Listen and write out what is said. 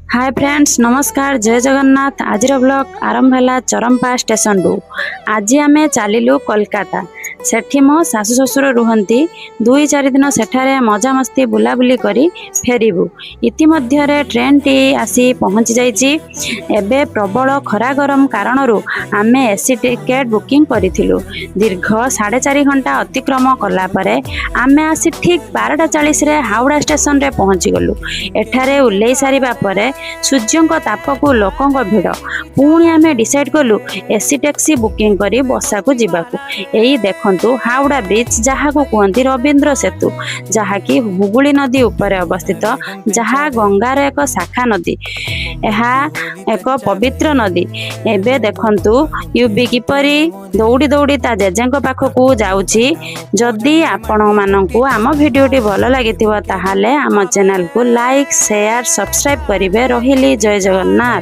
Hi friends नमस्कार जय जगन्नाथ। आज ब्लॉग आरंभ है चरंपा स्टेशन रु। आज आम चलू कोलकाता। सेठी मो सासु ससुर रुहंती। 2-4 दिन सेठारे मजा मस्ती बुलाबुली करी फेरिबू। इतिमध्य ट्रेन टी आसी पहुँची जाइए। एबे प्रबल खरा गरम कारण आम एसी टिकेट बुकिंग करिथिलु। दीर्घ 4.5 घंटा अतिक्रम कला परे आमे आसी ठीक 12:40 रे हावड़ा स्टेशन रे पहुँची गलु। एठारे उल्लै सारिबा परे सूर्य ताप को लोकों भिड़ पुणी आम डिसाइड कलु एसी टैक्सी बुकिंग करी बसा को जीवाकू। यही देखंतु हावड़ा ब्रिज जहाँ को कहती रवींद्र सेतु, जहाँ की हुगुली नदी उपरे अवस्थित, जहाँ गंगार एक शाखा नदी। यह एक पवित्र नदी। एबे देखंतु यूबी किपरि दौड़ी दौड़ी ता जेजेंक पाखकू जाउची। जदि आपण मानकू आम भिडियोटी भल लागिथिबो ताहाले आम चैनल को लाइक शेयर सब्सक्राइब करिवे। रहिली जय जगन्नाथ।